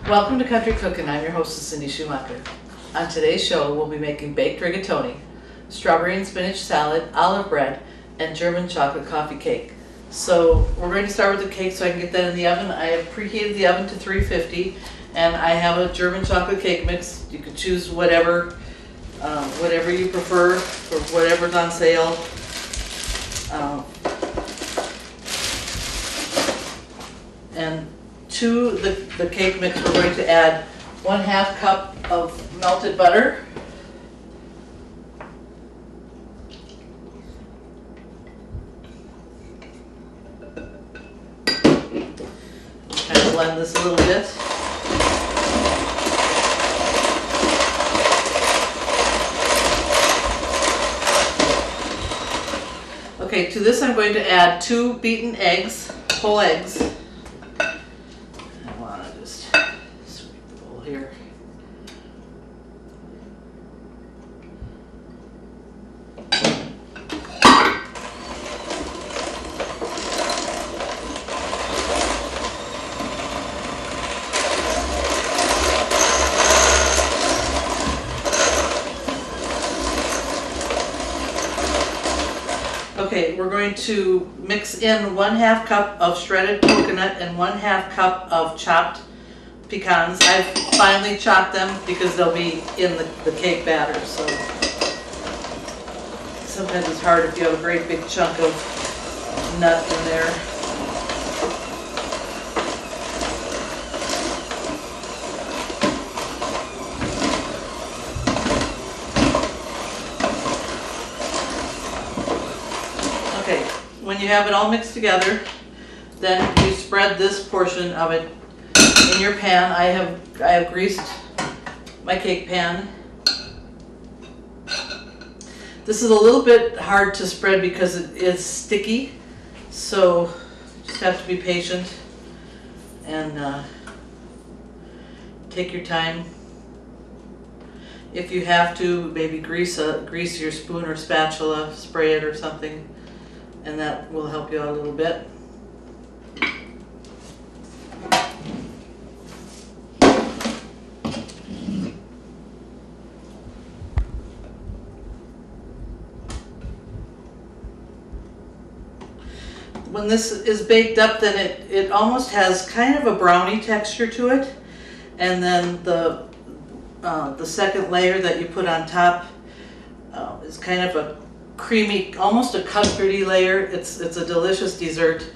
Welcome to Country Cookin'. I'm your hostess, Cindy Schumacher. On today's show, we'll be making baked rigatoni, strawberry and spinach salad, olive bread, and German chocolate coffee cake. So we're going to start with the cake so I can get that in the oven. I have preheated the oven to 350, and I have a German chocolate cake mix. You can choose whatever you prefer or whatever's on sale. And to the cake mix, we're going to add 1/2 cup of melted butter, kind of blend this a little bit. Okay, to this I'm going to add 2 beaten eggs, whole eggs. Here. Okay, we're going to mix in 1/2 cup of shredded coconut and 1/2 cup of chopped pecans. I've finely chopped them because they'll be in the cake batter, so sometimes it's hard if you have a great big chunk of nut in there. Okay, when you have it all mixed together, then you spread this portion of it in your pan. I have greased my cake pan. This is a little bit hard to spread because it is sticky, so just have to be patient and take your time. If you have to, maybe grease your spoon or spatula, spray it or something, and that will help you out a little bit. When this is baked up, then it almost has kind of a brownie texture to it, and then the second layer that you put on top is kind of a creamy, almost a custardy layer. It's a delicious dessert,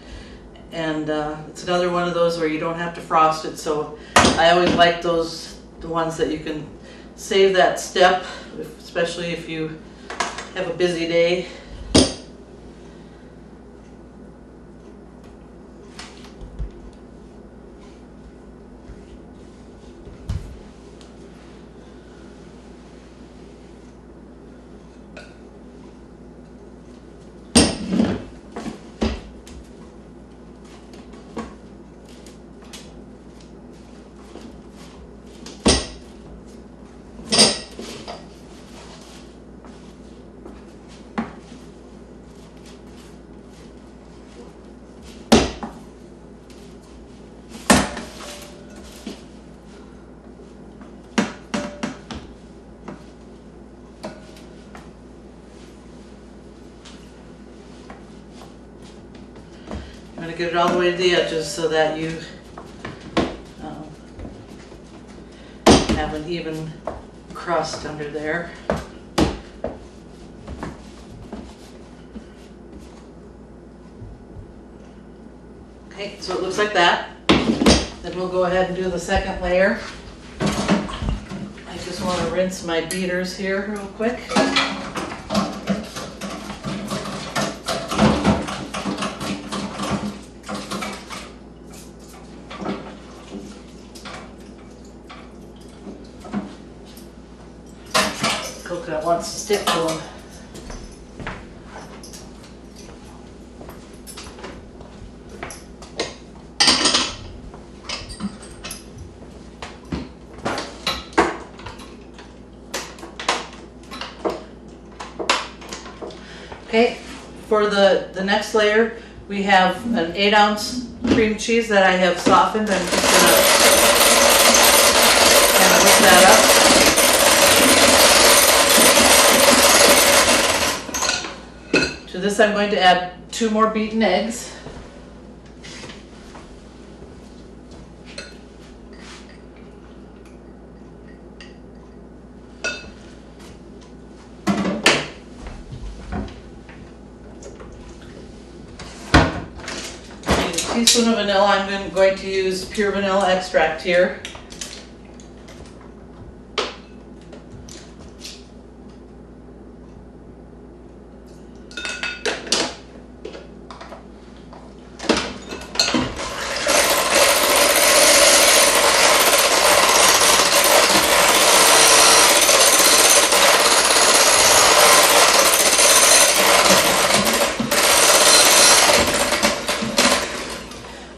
and it's another one of those where you don't have to frost it. So I always like the ones that you can save that step, especially if you have a busy day. I'm going to get it all the way to the edges so that you have an even crust under there. Okay, so it looks like that. Then we'll go ahead and do the second layer. I just want to rinse my beaters here real quick. Coconut wants to stick to them. Okay, for the next layer, we have an 8-ounce cream cheese that I have softened. I'm just gonna this I'm going to add 2 more beaten eggs. A teaspoon of vanilla. I'm going to use pure vanilla extract here.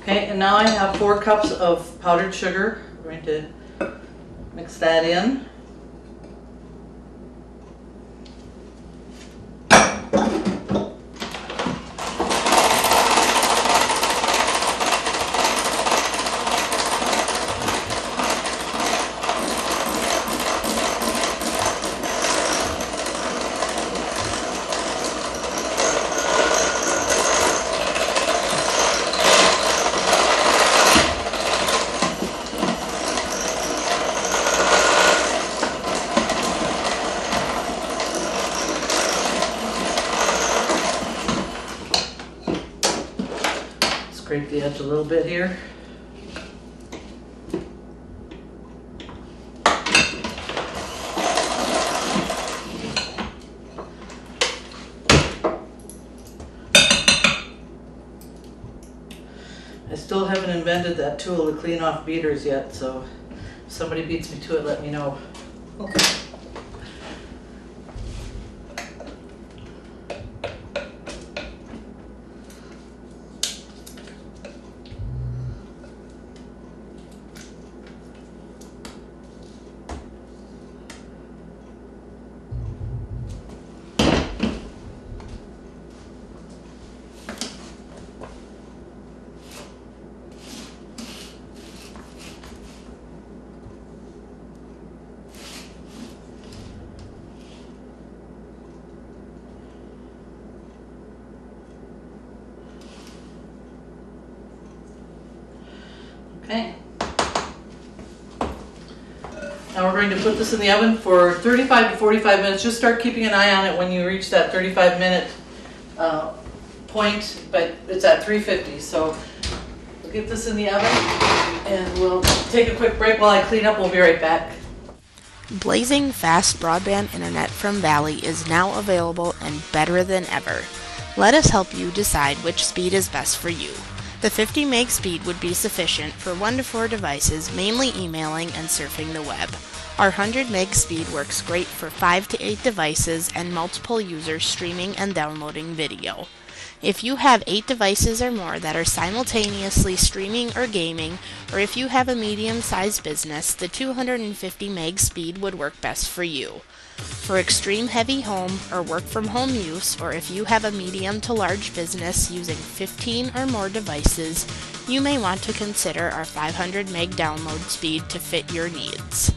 Okay, and now I have 4 cups of powdered sugar. We're going to mix that in. Scrape the edge a little bit here. I still haven't invented that tool to clean off beaters yet, so if somebody beats me to it, let me know. Okay. Now we're going to put this in the oven for 35 to 45 minutes. Just start keeping an eye on it when you reach that 35-minute point, but it's at 350. So we'll get this in the oven and we'll take a quick break while I clean up. We'll be right back. Blazing fast broadband internet from Valley is now available and better than ever. Let us help you decide which speed is best for you. The 50 meg speed would be sufficient for 1 to 4 devices, mainly emailing and surfing the web. Our 100 meg speed works great for 5 to 8 devices and multiple users streaming and downloading video. If you have 8 devices or more that are simultaneously streaming or gaming, or if you have a medium-sized business, the 250 meg speed would work best for you. For extreme heavy home or work from home use, or if you have a medium to large business using 15 or more devices, you may want to consider our 500 meg download speed to fit your needs.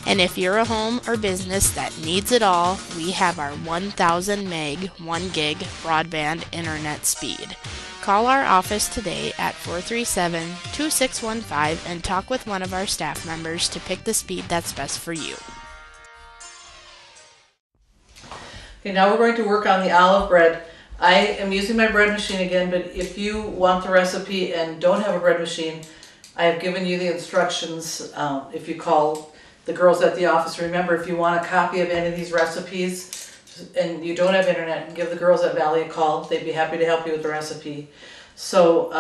And if you're a home or business that needs it all, we have our 1000 meg 1 gig broadband internet speed. Call our office today at 437-2615 and talk with one of our staff members to pick the speed that's best for you. Okay, now we're going to work on the olive bread. I am using my bread machine again, but if you want the recipe and don't have a bread machine, I have given you the instructions if you call the girls at the office. Remember, if you want a copy of any of these recipes and you don't have internet, give the girls at Valley a call. They'd be happy to help you with the recipe. So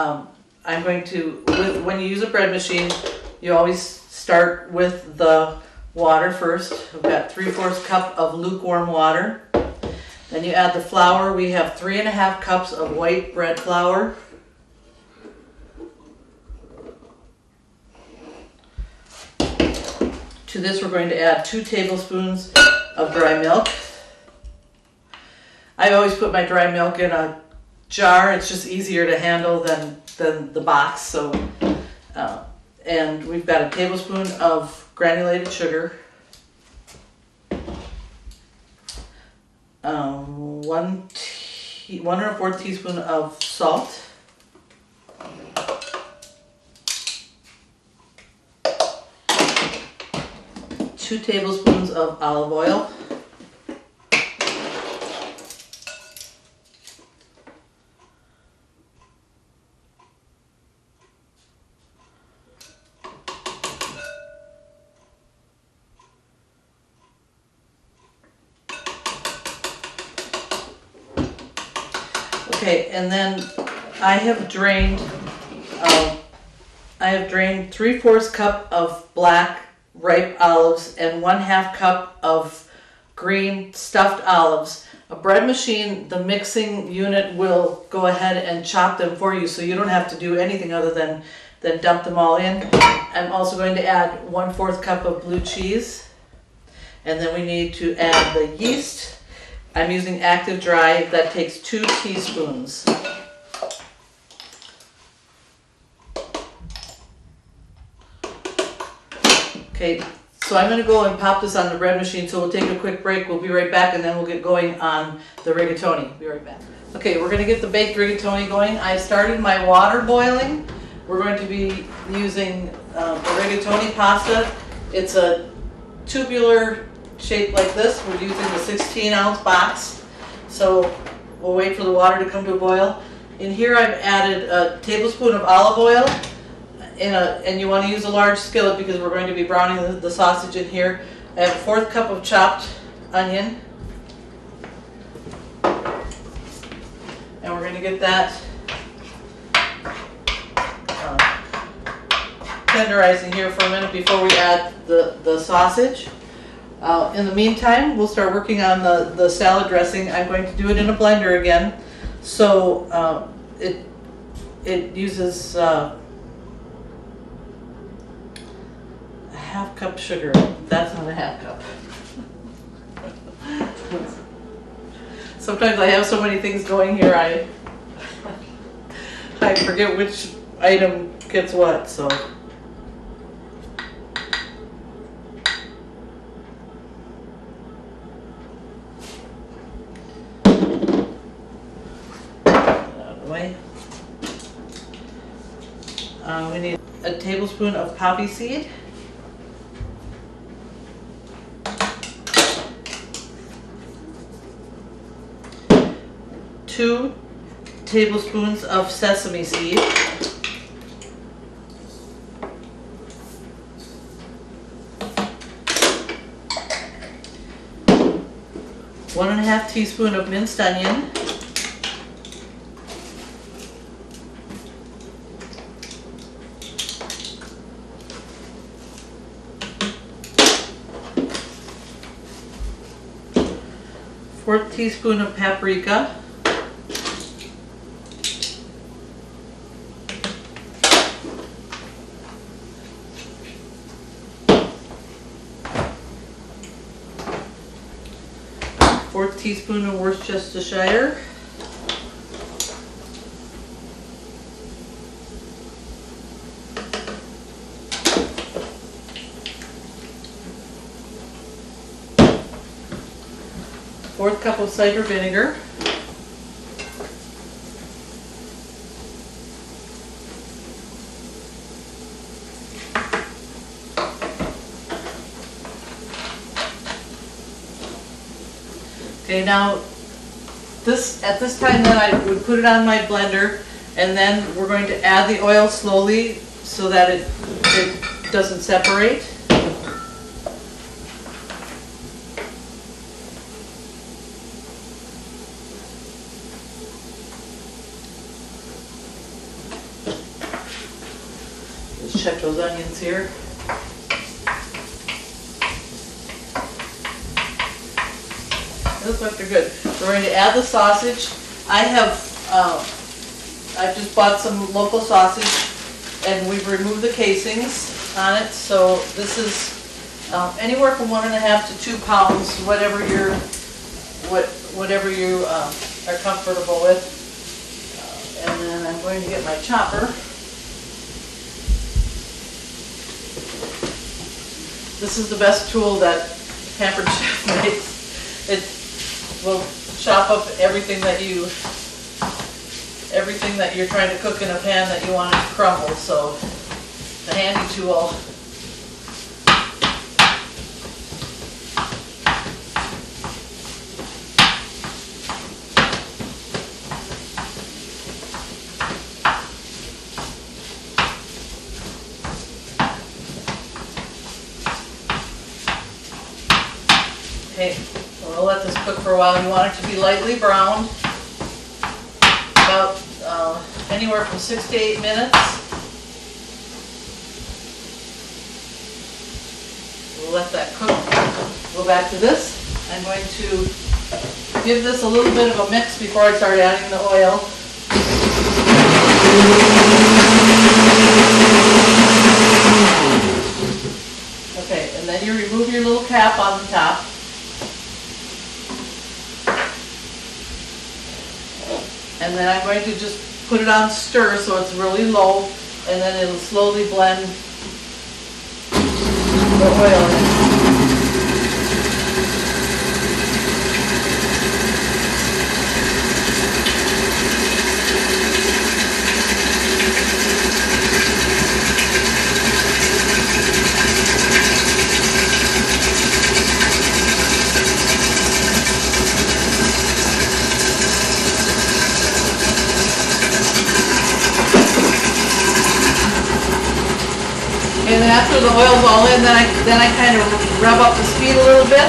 I'm going to, when you use a bread machine, you always start with the water first. We've got 3/4 cup of lukewarm water. Then you add the flour. We have 3.5 cups of white bread flour. To this we're going to add 2 tablespoons of dry milk. I always put my dry milk in a jar. It's just easier to handle than the box. So, and we've got a tablespoon of granulated sugar. 1 1 1/4 teaspoon of salt. 2 tablespoons of olive oil. Okay, and then I have drained 3/4 cup of black ripe olives and 1/2 cup of green stuffed olives. A bread machine, the mixing unit will go ahead and chop them for you, so you don't have to do anything other than dump them all in. I'm also going to add 1/4 cup of blue cheese, and then we need to add the yeast. I'm using active dry. That takes 2 teaspoons. Okay, so I'm going to go and pop this on the bread machine, so we'll take a quick break. We'll be right back, and then we'll get going on the rigatoni. Be right back. Okay, we're going to get the baked rigatoni going. I started my water boiling. We're going to be using the rigatoni pasta. It's a tubular shape like this. We're using the 16-ounce box. So we'll wait for the water to come to a boil. In here I've added a tablespoon of olive oil, and you want to use a large skillet because we're going to be browning the sausage in here. I have a 1/4 cup of chopped onion, and we're going to get that tenderizing here for a minute before we add the sausage. In the meantime, we'll start working on the salad dressing. I'm going to do it in a blender again. So it uses a 1/2 cup sugar. That's not a 1/2 cup. Sometimes I have so many things going here, I forget which item gets what, so. We need a tablespoon of poppy seed, 2 tablespoons of sesame seed, 1 1/2 teaspoon of minced onion, 1/4 teaspoon of paprika, 1/4 teaspoon of Worcestershire, 1/4 cup of cider vinegar, okay, now at this time then I would put it on my blender, and then we're going to add the oil slowly so that it doesn't separate. Just check those onions here. Those look they're good. We're going to add the sausage. I've just bought some local sausage, and we've removed the casings on it. So this is anywhere from 1 1/2 to 2 pounds, whatever you are comfortable with. And then I'm going to get my chopper. This is the best tool that Pampered Chef makes. It will chop up everything that you everything that you're trying to cook in a pan that you want it to crumble. So the handy tool. Okay, we'll let this cook for a while. You want it to be lightly browned, about anywhere from 6 to 8 minutes. We'll let that cook. Go back to this. I'm going to give this a little bit of a mix before I start adding the oil. Okay, and then you remove your little cap on the top. And then I'm going to just put it on stir so it's really low, and then it'll slowly blend the oil in. And then after the oil's all in, then I kind of rev up the speed a little bit.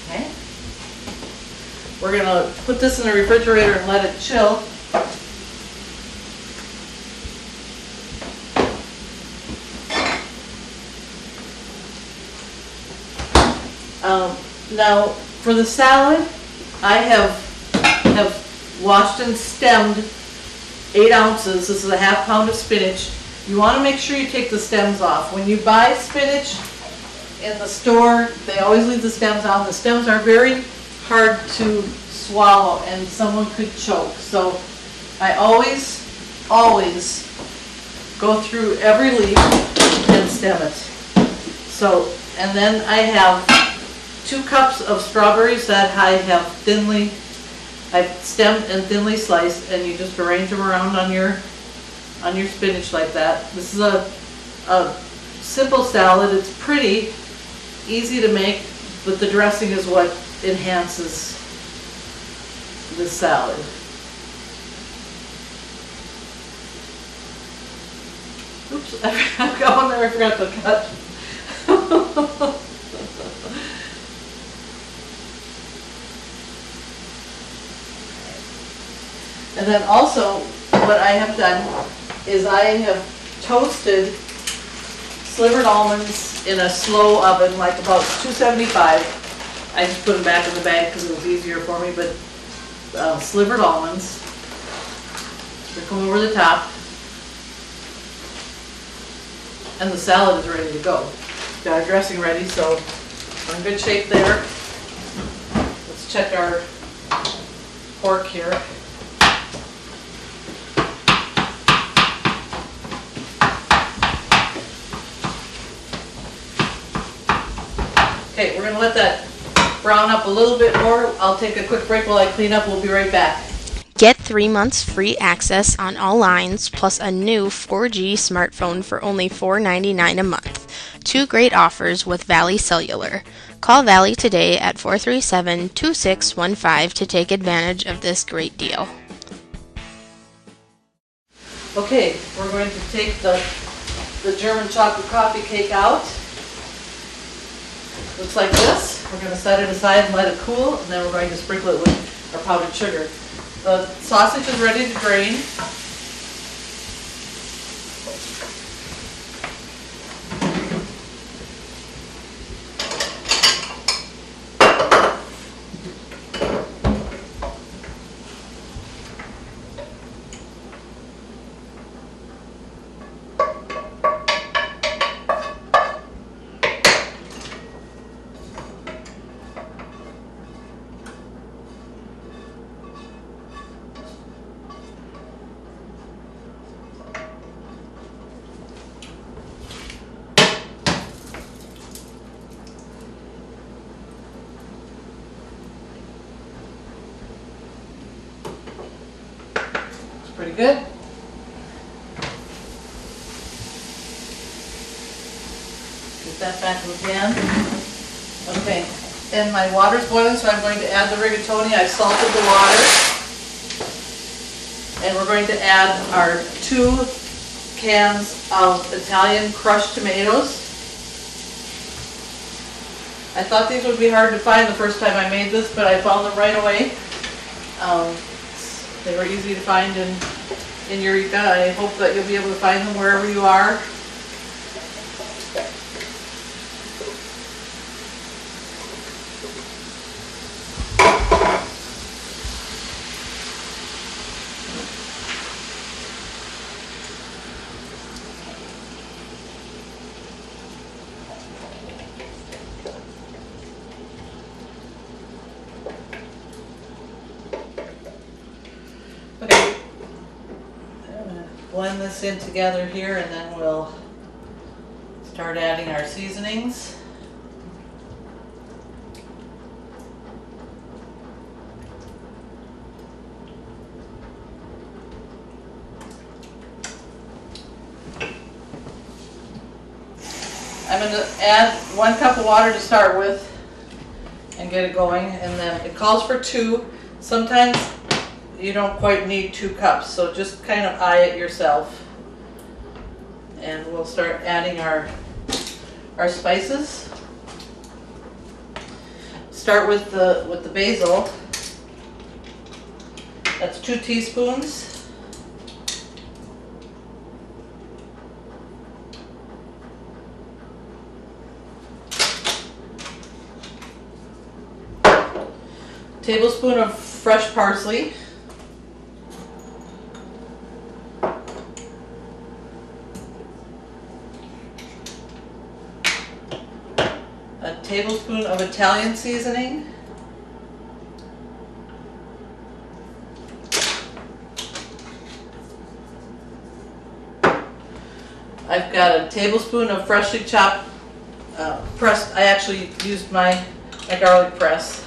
Okay. We're gonna put this in the refrigerator and let it chill. Now for the salad, I have washed and stemmed 8 ounces. This is a ½ pound of spinach. You want to make sure you take the stems off. When you buy spinach in the store, they always leave the stems on. The stems are very hard to swallow and someone could choke. So I always go through every leaf and stem it. So, and then I have 2 cups of strawberries that I've stemmed and thinly sliced, and you just arrange them around on your spinach like that. This is a simple salad. It's pretty easy to make, but the dressing is what enhances this salad. Oops, I've got one there I forgot to cut. And then also, what I have done is I have toasted slivered almonds in a slow oven, like about 275. I just put them back in the bag because it was easier for me, but slivered almonds. Sprinkle them over the top. And the salad is ready to go. Got our dressing ready, so we're in good shape there. Let's check our pork here. Okay, we're going to let that brown up a little bit more. I'll take a quick break while I clean up. We'll be right back. Get 3 months free access on all lines, plus a new 4G smartphone for only $4.99 a month. 2 great offers with Valley Cellular. Call Valley today at 437-2615 to take advantage of this great deal. Okay, we're going to take the German chocolate coffee cake out. Looks like this. We're going to set it aside and let it cool, and then we're going to sprinkle it with our powdered sugar. The sausage is ready to drain. pretty good. Get that back in the pan. Okay, and my water's boiling, so I'm going to add the rigatoni. I've salted the water. And we're going to add our 2 cans of Italian crushed tomatoes. I thought these would be hard to find the first time I made this, but I found them right away. They were easy to find in Eureka. I hope that you'll be able to find them wherever you are. Okay, I'm going to blend this in together here, and then we'll start adding our seasonings. I'm going to add 1 cup of water to start with and get it going, and then it calls for 2. Sometimes you don't quite need 2 cups, so just kind of eye it yourself. And we'll start adding our spices. Start with the basil. That's 2 teaspoons. Tablespoon of fresh parsley. A tablespoon of Italian seasoning. I've got a tablespoon of freshly chopped, pressed, I actually used my garlic press.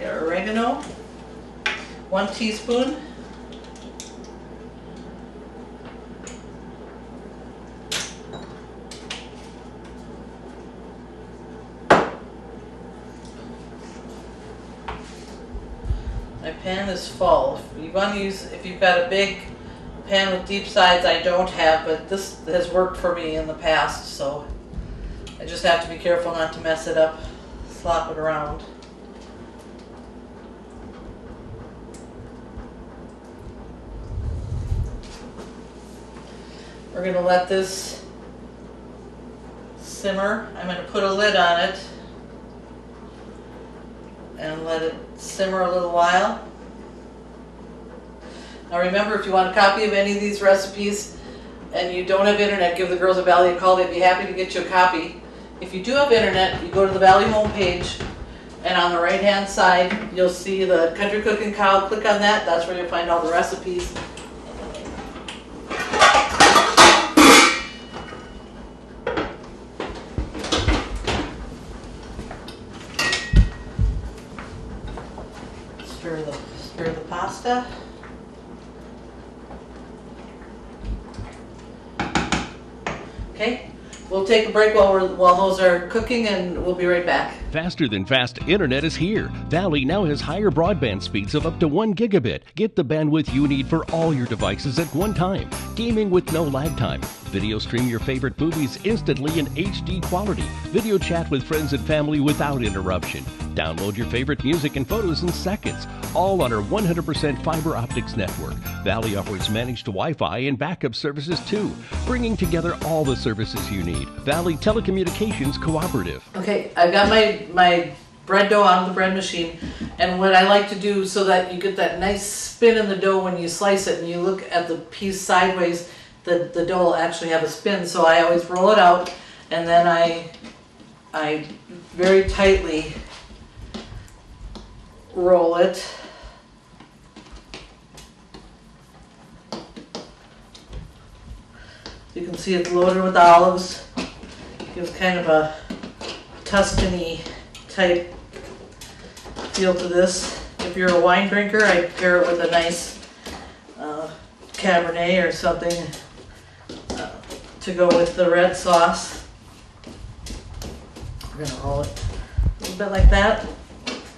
Oregano, 1 teaspoon. My pan is full. You want to use, if you've got a big pan with deep sides, I don't have, but this has worked for me in the past, so I just have to be careful not to mess it up, slop it around. We're going to let this simmer. I'm going to put a lid on it and let it simmer a little while. Now remember, if you want a copy of any of these recipes and you don't have internet, give the Girls of Valley a call. They'd be happy to get you a copy. If you do have internet, you go to the Valley homepage, and on the right hand side you'll see the Country Cooking Cow. Click on that. That's where you'll find all the recipes. Stir the pasta. Okay, we'll take a break while those are cooking, and we'll be right back. Faster than fast internet is here. Valley now has higher broadband speeds of up to 1 gigabit. Get the bandwidth you need for all your devices at one time. Gaming with no lag time. Video stream your favorite movies instantly in HD quality. Video chat with friends and family without interruption. Download your favorite music and photos in seconds. All on our 100% fiber optics network. Valley offers managed Wi-Fi and backup services too, bringing together all the services you need. Valley Telecommunications Cooperative. Okay, I've got my bread dough on the bread machine, and what I like to do so that you get that nice spin in the dough when you slice it and you look at the piece sideways, the dough will actually have a spin, so I always roll it out, and then I very tightly roll it. You can see it's loaded with olives. Gives kind of a Tuscany type feel to this. If you're a wine drinker, I'd pair it with a nice Cabernet or something to go with the red sauce. We're gonna roll it a little bit like that.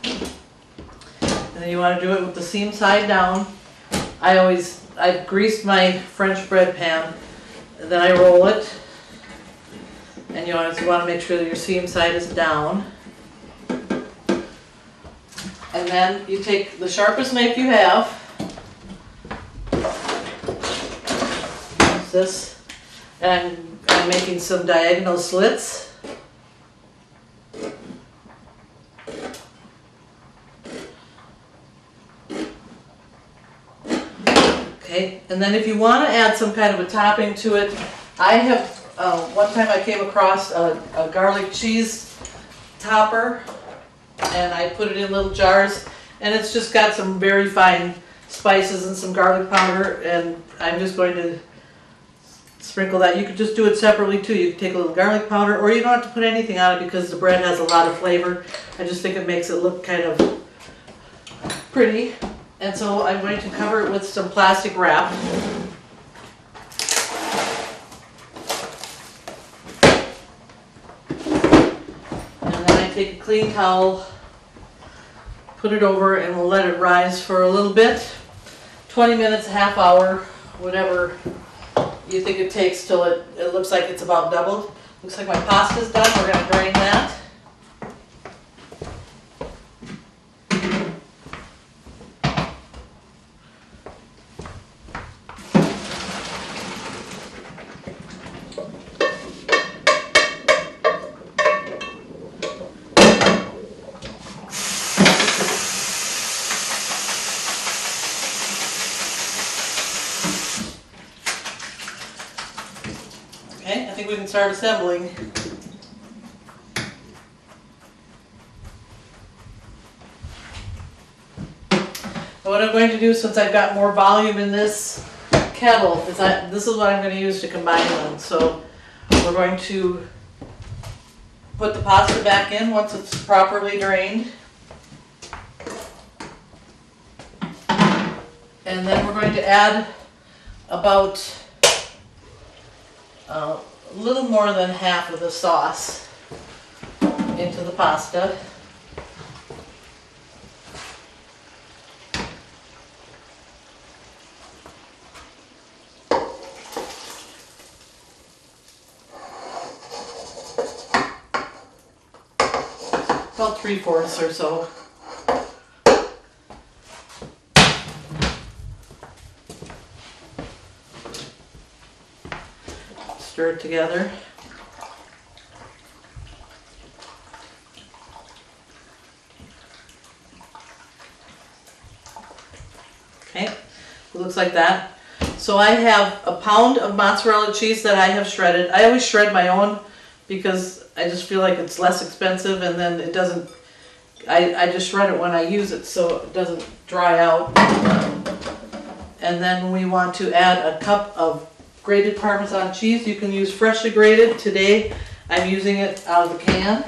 And then you want to do it with the seam side down. I've greased my French bread pan, and then I roll it. And you always want to make sure that your seam side is down. And then you take the sharpest knife you have. Use this. And I'm making some diagonal slits. Okay, and then if you want to add some kind of a topping to it, I have, one time I came across a garlic cheese topper, and I put it in little jars, and it's just got some very fine spices and some garlic powder, and I'm just going to sprinkle that. You could just do it separately too. You can take a little garlic powder, or you don't have to put anything on it because the bread has a lot of flavor. I just think it makes it look kind of pretty. And so I'm going to cover it with some plastic wrap. And then I take a clean towel, put it over, and we'll let it rise for a little bit. 20 minutes, a half hour, whatever you think it takes till it looks like it's about doubled. Looks like my pasta's done. We're going to drain that. Okay, I think we can start assembling. And what I'm going to do, since I've got more volume in this kettle, is this is what I'm going to use to combine them. So we're going to put the pasta back in once it's properly drained. And then we're going to add about a little more than half of the sauce into the pasta. About 3/4 or so. Stir it together. Okay, it looks like that. So I have a pound of mozzarella cheese that I have shredded. I always shred my own because I just feel like it's less expensive, and then it doesn't, I just shred it when I use it so it doesn't dry out. And then we want to add a cup of grated Parmesan cheese. You can use freshly grated. Today I'm using it out of the can.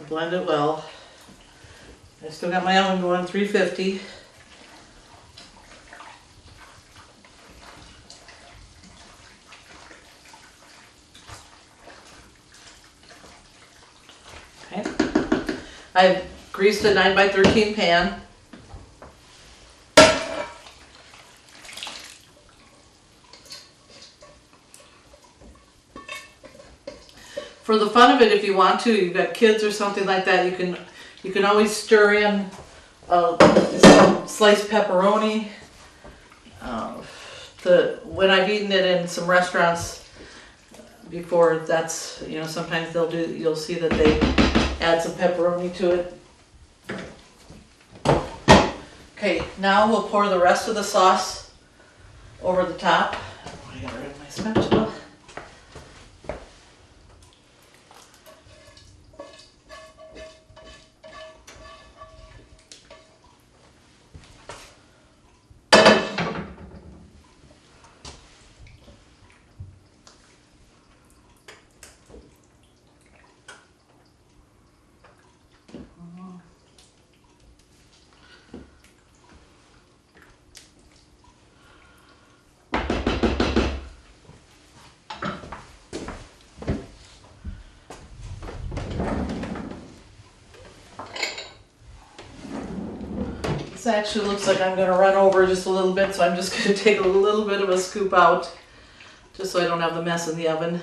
Blend it well. I still got my oven going, 350. Okay. I've greased a 9x13 pan. For the fun of it, if you want to, you've got kids or something like that, you can always stir in some sliced pepperoni. When I've eaten it in some restaurants before, that's, you know, sometimes you'll see that they add some pepperoni to it. Okay, now we'll pour the rest of the sauce over the top. I gotta rid of my spatula. This actually looks like I'm going to run over just a little bit, so I'm just going to take a little bit of a scoop out, just so I don't have the mess in the oven.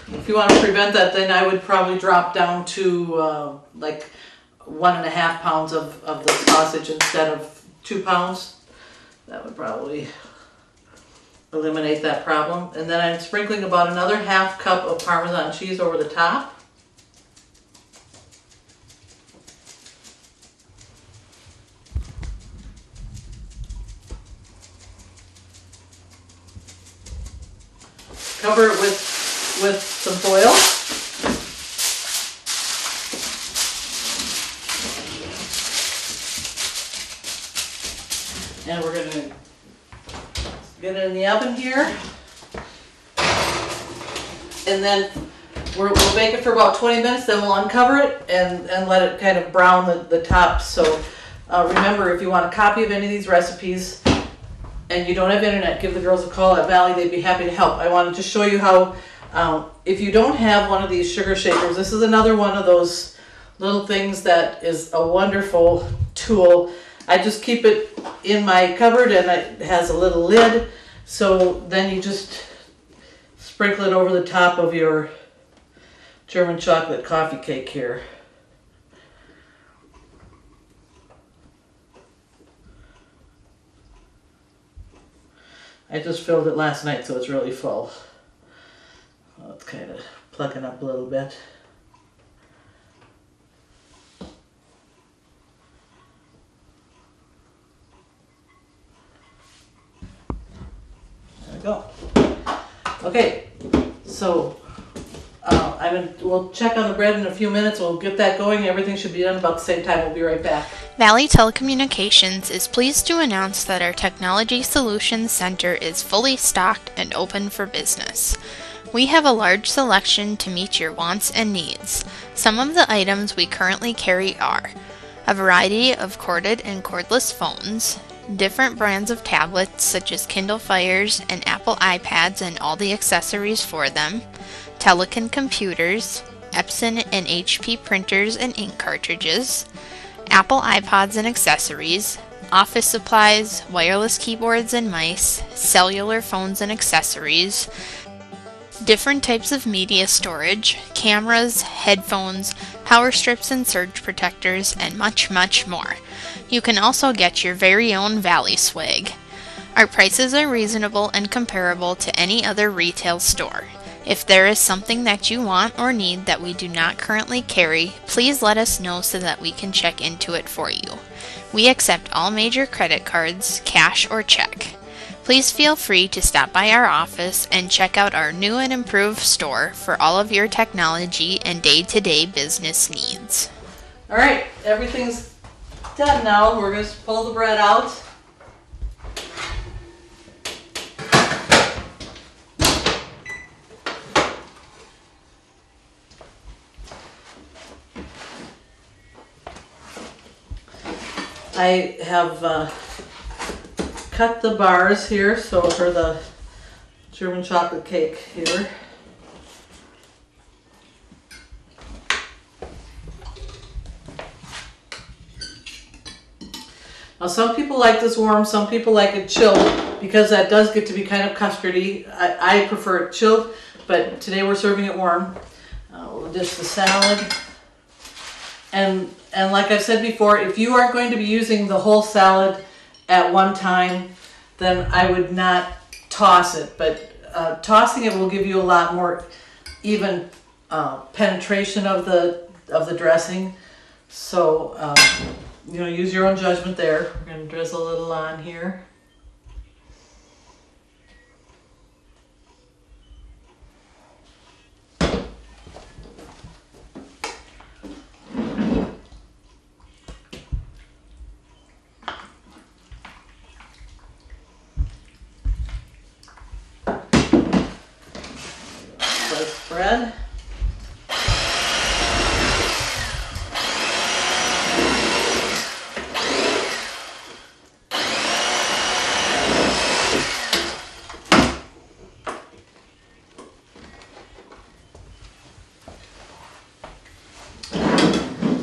If you want to prevent that, then I would probably drop down to like 1.5 pounds of the sausage instead of 2 pounds. That would probably eliminate that problem. And then I'm sprinkling about another 1/2 cup of Parmesan cheese over the top. Cover it with some foil. And we're going to get it in the oven here. And then we'll bake it for about 20 minutes, then we'll uncover it and let it kind of brown the top. So remember, if you want a copy of any of these recipes and you don't have internet, give the girls a call at Valley. They'd be happy to help. I wanted to show you how, if you don't have one of these sugar shakers, this is another one of those little things that is a wonderful tool. I just keep it in my cupboard and it has a little lid, so then you just sprinkle it over the top of your German chocolate coffee cake here. I just filled it last night, so it's really full. Well, it's kind of plucking up a little bit. There we go. Okay, so we'll check on the bread in a few minutes. We'll get that going. Everything should be done about the same time. We'll be right back. Valley Telecommunications is pleased to announce that our Technology Solutions Center is fully stocked and open for business. We have a large selection to meet your wants and needs. Some of the items we currently carry are a variety of corded and cordless phones, different brands of tablets such as Kindle Fires and Apple iPads and all the accessories for them, Telekin computers, Epson and HP printers and ink cartridges, Apple iPods and accessories, office supplies, wireless keyboards and mice, cellular phones and accessories, different types of media storage, cameras, headphones, power strips and surge protectors, and much, much more. You can also get your very own Valley swag. Our prices are reasonable and comparable to any other retail store. If there is something that you want or need that we do not currently carry, please let us know so that we can check into it for you. We accept all major credit cards, cash or check. Please feel free to stop by our office and check out our new and improved store for all of your technology and day-to-day business needs. All right, everything's done now. We're going to pull the bread out. I have cut the bars here, so for the German chocolate cake here. Now some people like this warm, some people like it chilled, because that does get to be kind of custardy. I prefer it chilled, but today we're serving it warm. We'll dish the salad. And like I've said before, if you are going to be using the whole salad at one time, then I would not toss it, but tossing it will give you a lot more even penetration of the dressing. So use your own judgment there. We're going to drizzle a little on here. Bread.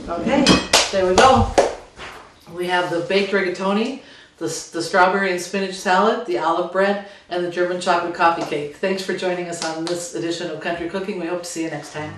Okay, there we go. We have the baked rigatoni, the strawberry and spinach salad, the olive bread, and the German chocolate coffee cake. Thanks for joining us on this edition of Country Cooking. We hope to see you next time.